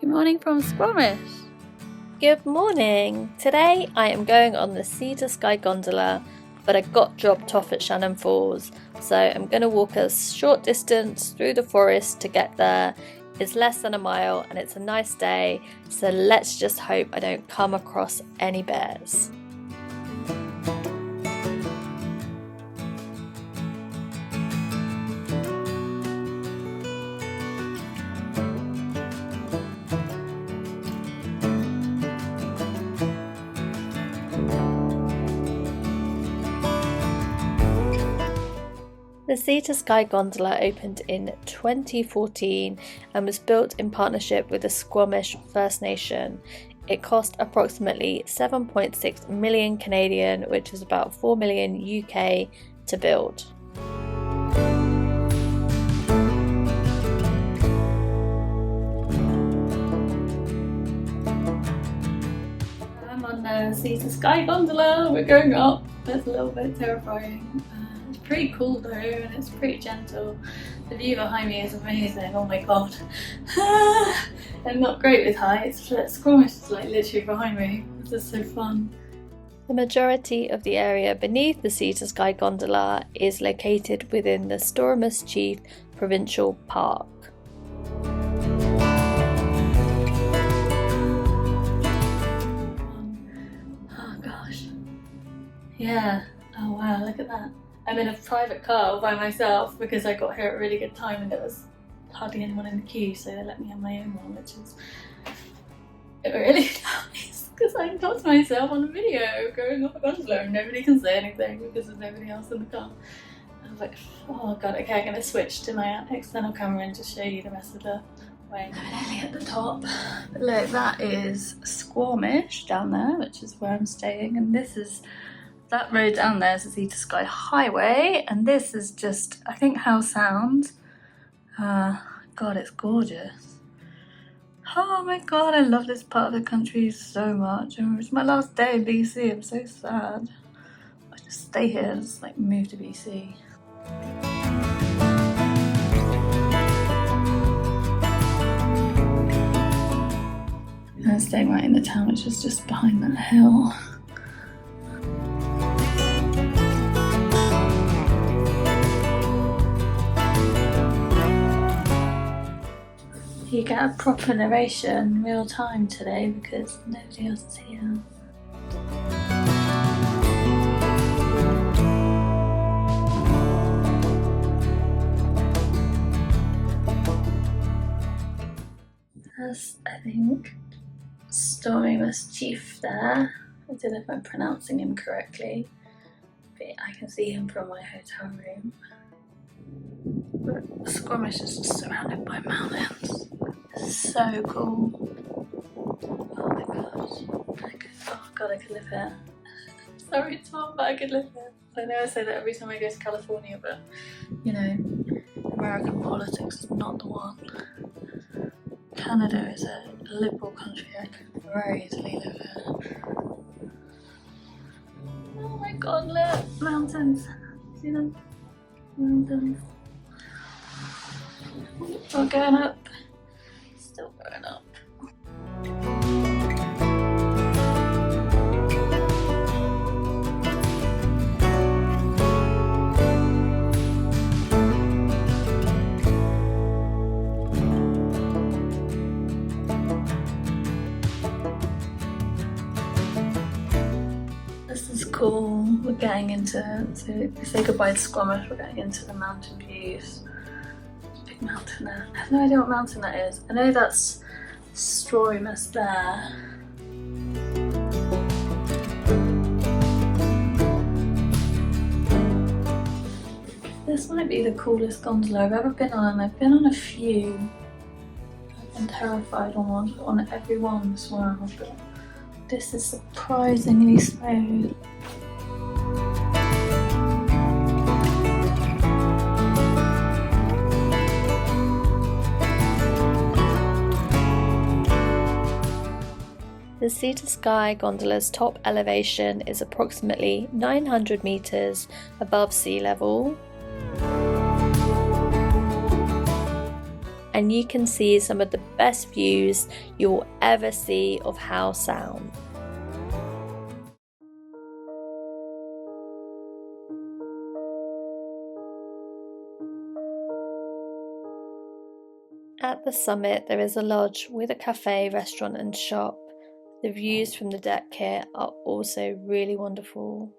Good morning from Squamish. Good morning! Today I am going on the Sea to Sky Gondola, but I got dropped off at Shannon Falls, so I'm going to walk a short distance through the forest to get there. It's less than a mile and it's a nice day, so let's just hope I don't come across any bears. The Sea to Sky Gondola opened in 2014 and was built in partnership with the Squamish First Nation. It cost approximately 7.6 million Canadian, which is about 4 million UK, to build. I'm on the Sea to Sky Gondola. We're going up. That's a little bit terrifying. It's pretty cool though, and it's pretty gentle. The view behind me is amazing. Oh my god. I'm not great with heights, but Squamish is like literally behind me. This is so fun. The majority of the area beneath the Sea to Sky Gondola is located within the Stawamus Chief Provincial Park. Oh gosh. Yeah. Oh wow, look at that. I'm in a private car all by myself because I got here at a really good time and there was hardly anyone in the queue, so they let me have my own one, which is really nice because I can talk to myself on a video going up a gondola and nobody can say anything because there's nobody else in the car. I was like, oh god, okay, I'm going to switch to my external camera and just show you the rest of the way. I'm only at the top. But look, that is Squamish down there, which is where I'm staying, and this is that road down there is the Sea to Sky Highway, and this is just, I think, Howe Sound. God, it's gorgeous. Oh my god, I love this part of the country so much. It's my last day in BC, I'm so sad. I just stay here and just like move to BC. I'm staying right in the town, which is just behind that hill. You get a proper narration real time today because nobody else is here. That's, I think, Stawamus Chief there. I don't know if I'm pronouncing him correctly, but I can see him from my hotel room. But Squamish is just surrounded by mountains. So cool. Oh my god, I could live here. Sorry Tom, but I could live here. I know I say that every time I go to California, but you know, American politics is not the one. Canada is a liberal country. I could very easily live here. Oh my god, look! Mountains. See them? Mountains. We're going up. Still going up. This is cool. We're getting into, so we say goodbye to Squamish, we're getting into the mountain views. Big mountain there. I have no idea what mountain that is. I know that's Stawamus there. This might be the coolest gondola I've ever been on, and I've been on a few. I've been terrified on every one as well, but this is surprisingly smooth. The Sea to Sky Gondola's top elevation is approximately 900 metres above sea level, and you can see some of the best views you will ever see of Howe Sound. At the summit there is a lodge with a cafe, restaurant and shop. The views from the deck here are also really wonderful.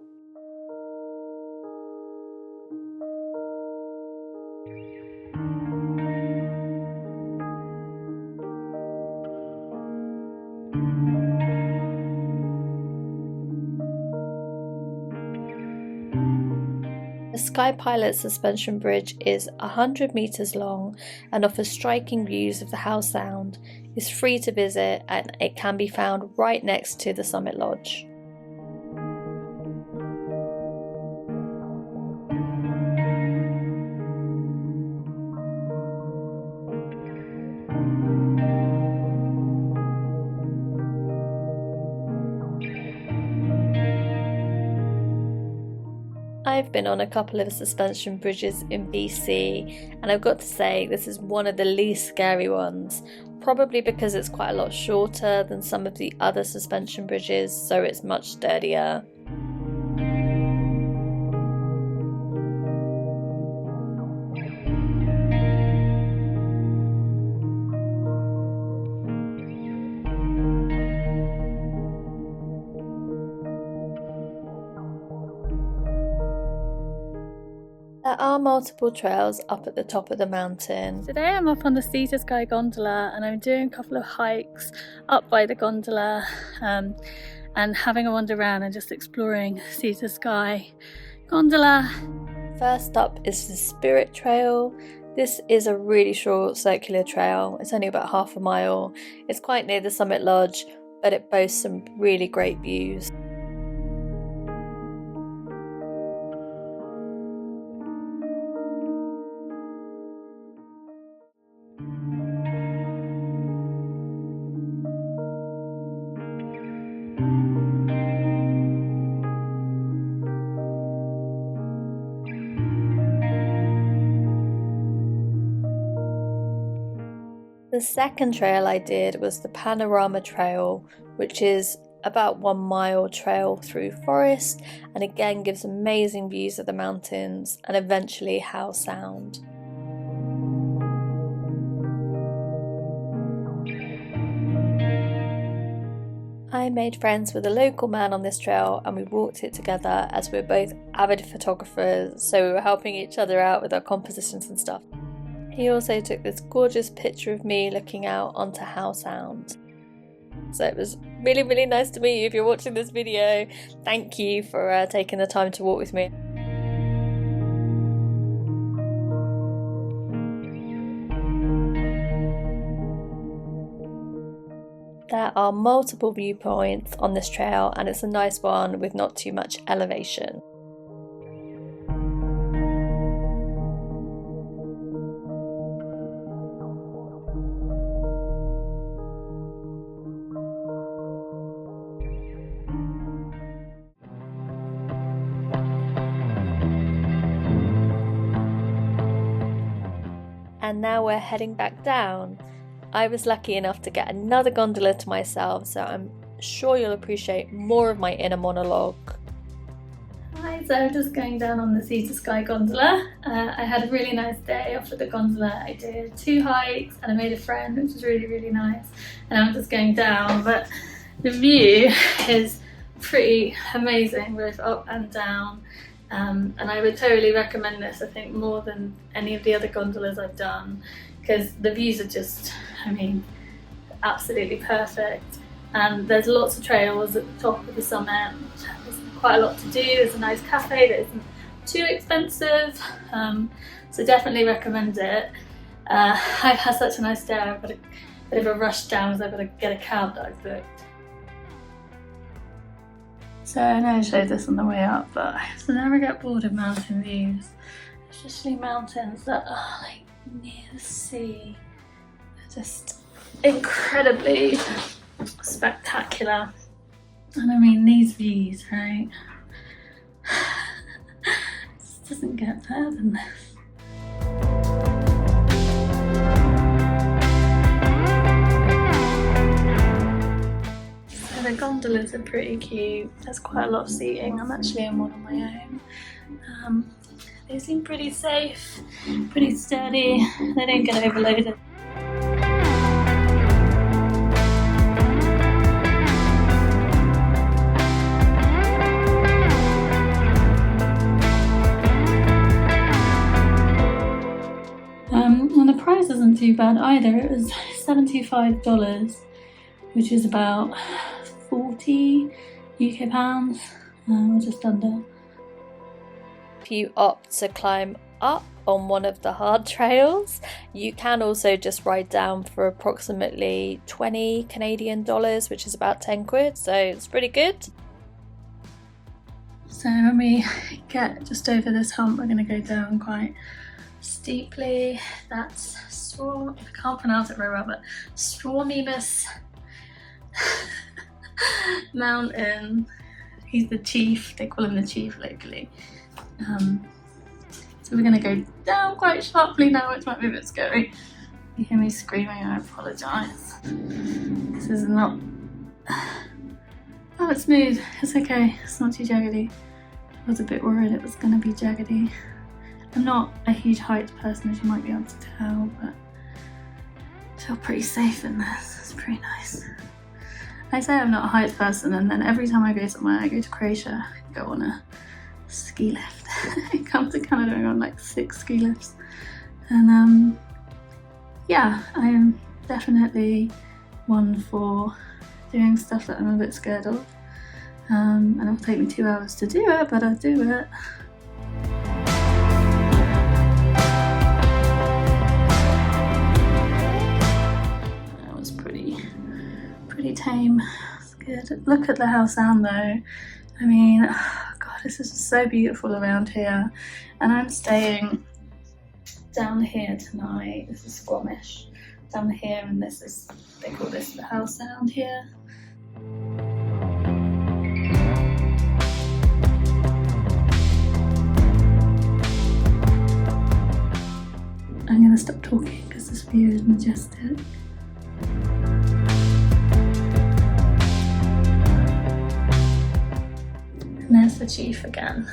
The Sky Pilot suspension bridge is 100 metres long and offers striking views of the Howe Sound. It's free to visit and it can be found right next to the Summit Lodge. I've been on a couple of suspension bridges in BC and I've got to say this is one of the least scary ones, probably because it's quite a lot shorter than some of the other suspension bridges, so it's much sturdier. There are multiple trails up at the top of the mountain. Today I'm up on the Sea to Sky Gondola and I'm doing a couple of hikes up by the gondola and having a wander around and just exploring Sea to Sky Gondola. First up is the Spirit Trail. This is a really short circular trail. It's only about half a mile. It's quite near the Summit Lodge, but it boasts some really great views. The second trail I did was the Panorama Trail, which is about 1 mile trail through forest and again gives amazing views of the mountains and eventually Howe Sound. I made friends with a local man on this trail and we walked it together as we're both avid photographers, so we were helping each other out with our compositions and stuff. He also took this gorgeous picture of me looking out onto Howe Sound. So it was really, really nice to meet you if you're watching this video. Thank you for taking the time to walk with me. There are multiple viewpoints on this trail and it's a nice one with not too much elevation. And now we're heading back down. I was lucky enough to get another gondola to myself, so I'm sure you'll appreciate more of my inner monologue. Hi, so I'm just going down on the Sea to Sky Gondola. I had a really nice day off at the gondola. I did 2 hikes and I made a friend, which was really, really nice. And I'm just going down, but the view is pretty amazing, both up and down. And I would totally recommend this, I think, more than any of the other gondolas I've done, because the views are just, I mean, absolutely perfect. And there's lots of trails at the top of the summit. There's quite a lot to do. There's a nice cafe that isn't too expensive, so definitely recommend it. I've had such a nice day. I've got a bit of a rush down because I've got to get a cab that I've booked. So I know I showed this on the way up, but I just never get bored of mountain views, especially mountains that are like near the sea. They're just incredibly spectacular. And I mean, these views, right? It just doesn't get better than this. The gondolas are pretty cute. There's quite a lot of seating. I'm actually in one on my own. They seem pretty safe, pretty sturdy. They don't get overloaded. And the price isn't too bad either. It was $75, which is about 40 UK pounds, or just under. If you opt to climb up on one of the hard trails, you can also just ride down for approximately 20 Canadian dollars, which is about 10 quid, so it's pretty good. So when we get just over this hump, we're going to go down quite steeply. That's I can't pronounce it very well, but Stawamus Mountain. He's the chief, they call him the chief locally. So we're going to go down quite sharply now, which might be a bit scary. You hear me screaming, I apologise. This is not... Oh, it's smooth, it's okay, it's not too jaggedy. I was a bit worried it was going to be jaggedy. I'm not a huge height person, as you might be able to tell, but I feel pretty safe in this. It's pretty nice. I say I'm not a height person, and then every time I go somewhere, I go to Croatia, go on a ski lift. I come to Canada and go on like 6 ski lifts. And yeah, I am definitely one for doing stuff that I'm a bit scared of. And it'll take me 2 hours to do it, but I'll do it. Pretty tame. It's good. Look at the Howe Sound though. I mean, oh God, this is so beautiful around here. And I'm staying down here tonight. This is Squamish. Down here, and this is, they call this the Howe Sound here. I'm gonna stop talking because this view is majestic. And there's the chief again.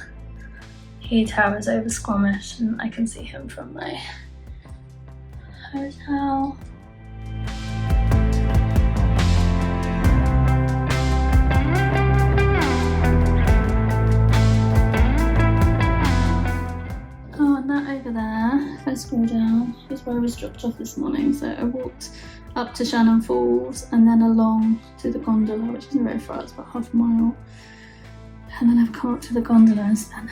He towers over Squamish, and I can see him from my hotel. Oh, and that over there, if I scroll down, is where I was dropped off this morning. So I walked up to Shannon Falls and then along to the gondola, which isn't very far, it's about half a mile. And then I've come up to the gondola and spent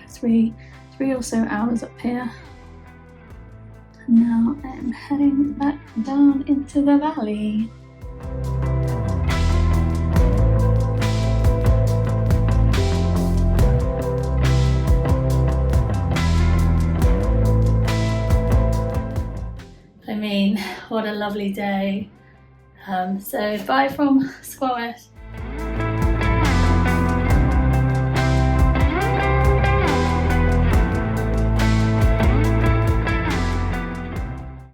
three or so hours up here. And now I'm heading back down into the valley. I mean, what a lovely day. So bye from Squamish.